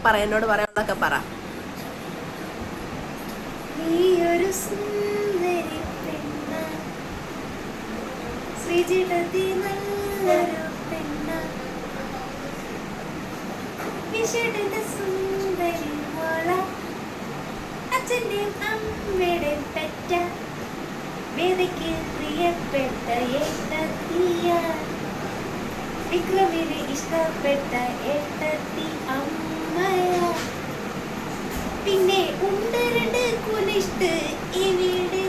പറ, എന്നോട് പറയാനുള്ളതൊക്കെ പറ. നീയൊരു സുന്ദരി പെണ്ണ, ശ്രീജിടതി നല്ലൊരു പെണ്ണ, വിഷടത സുന്ദരി മോള, അച്ഛൻ്റെയും അമ്മയുടെയും പെറ്റ, വേദയ്ക്ക് പ്രിയപ്പെട്ട ഏട്ടത്തിയ, വിക്രമിന് ഇഷ്ടപ്പെട്ട ഏട്ടത്തി അമ്മയ, പിന്നെ ഉണ്ട് രണ്ട് കുനിഷ്ട് ഇവിടെ,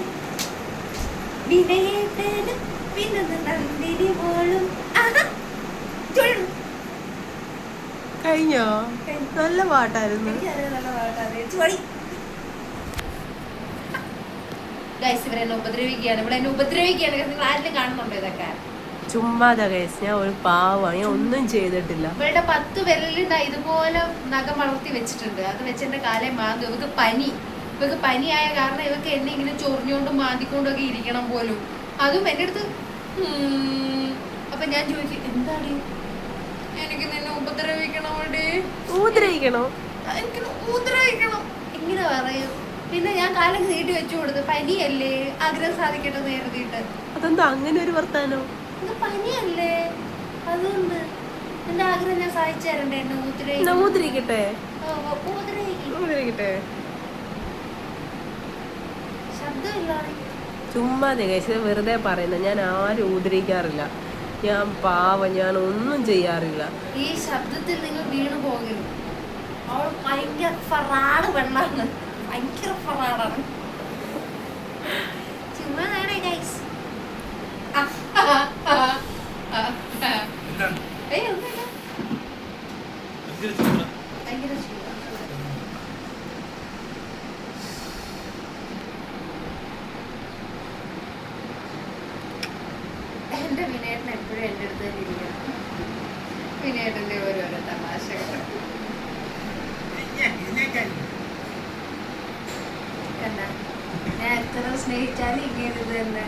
വിനയേട്ടനും പിന്നെ നന്ദിനി മോളും. കഴിഞ്ഞോ? നല്ല പാട്ടായിരുന്നു. ഇവരെന്നെ ഉപദ്രവിക്കുകയാണ്, ഇവിടെ എന്നെ ഉപദ്രവിക്കുകയാണ്. നിങ്ങൾ ആരെങ്കിലും കാണുന്നുണ്ടോ ഇതൊക്കെ? ചുമ്മാതാ ഗൈസ്, ഞാൻ ഒരു പാവമാണ്, ഞാൻ ഒന്നും ചെയ്തിട്ടില്ല. ഇവളുടെ 10 വിരലിൽ ഇതുപോലെ നഖം വളർത്തി വെച്ചിട്ടുണ്ട്. അത് വെച്ച് എന്റെ കാലം മാന്തി. ഇവക്ക് പനിയായ കാരണം ഇവക്ക് എന്നെ ഇങ്ങനെ ചൊറിഞ്ഞോണ്ടും മാന്തിക്കൊണ്ടും ഒക്കെ ഇരിക്കണം പോലും. അതും എന്റെ അടുത്ത്. അപ്പൊ ഞാൻ ചോദിക്കും, എന്താണ് എനിക്ക് നിന്നെ ഉപദ്രവിക്കണോ? എനിക്ക് ഉപദ്രവിക്കണം ഇങ്ങനെ പറയും. പിന്നെ ഞാൻ കാലം നീട്ടി വെച്ചു കൊടുത്ത്, പനിയല്ലേ, ആഗ്രഹം സാധിക്കട്ടെ എന്ന് കരുതിയിട്ട്. അതെന്താ അങ്ങനെ ഒരു വർത്താനോ? ഇത് പനിയല്ലേ, അതുകൊണ്ട് എന്റെ ആഗ്രഹം ഞാൻ സാധിച്ചു തരണ്ടേ? എന്നെ ഊതിരിക്കട്ടെ. ശബ്ദമില്ലാതെ ചുമ്മാ ഗൈസ്, വെറുതെ പറയുന്ന. ഞാൻ ആരും ഊതിരിക്കാറില്ല. ഞാൻ പാവം, ഞാൻ ഒന്നും ചെയ്യാറില്ല. ഈ ശബ്ദത്തിൽ നിങ്ങൾ വീണു പോകരുത്. അവൾ ഭയങ്കര ഫറാട് പെണ്ണാണ്, ഭയങ്കര ഫറാടാണ്. ചുമ്മാ ഗൈസ്. എന്റെ വിനയേട്ടൻ എപ്പോഴും എന്റെ അടുത്ത് തന്നെ ഇരിക്കണം. വിനയേട്ടന്റെ ഓരോരോ തമാശകൾ. എന്താ ഞാൻ എത്ര സ്നേഹിച്ചാലും ഇങ്ങനെ തന്നെ.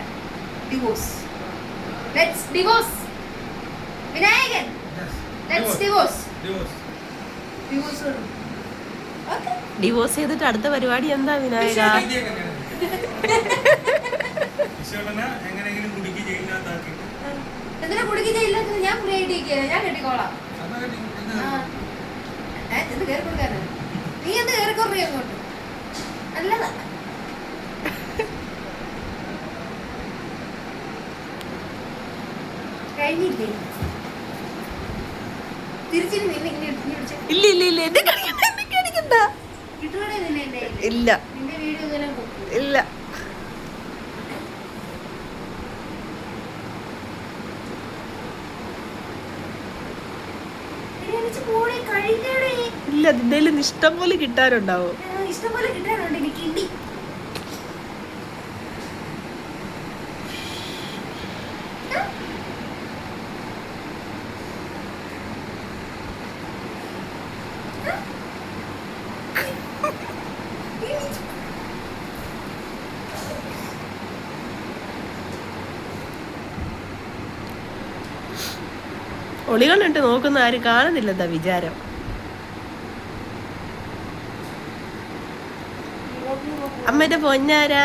Divorce. Let's divorce. Vinayakan, let's divorce. Divorce. Okay. Divorce ചെയ്തിട്ട് അടുത്ത പരിപാടി എന്താ വിനായക? എന്തിനാ കുടുക്കി ചെയ്യില്ലാത്തത്? ഞാൻ ഞാൻ കെട്ടിക്കോളാം. എന്ത് കയറി കൊടുക്കാനാ? നീ എന്ത് കയറി കുറേ അങ്ങോട്ട്? നല്ലതാ. കഴിഞ്ഞില്ലേ? തിരിച്ചിട്ട് നിന്നെ ഇങ്ങനെ ഇല്ല ഇല്ല ഇല്ല, എന്നെ കാണിക്കണ്ട. കിട്ടുവാണേ നിന്നെ എന്റെ ഇല്ല. നിന്റെ വീഡിയോ ഇങ്ങനെ ഇല്ല. ഇല്ല, നിന്നേലും ഇഷ്ടം പോലെ കിട്ടാനുണ്ടാവും. ഇഷ്ടം പോലെ കിട്ടാനുണ്ട് എനിക്ക്. ഇണ്ടി ഒളികളിട്ട് നോക്കുന്ന ആരും കാണുന്നില്ലെന്താ വിചാരം? അമ്മയുടെ പൊന്നാരാ.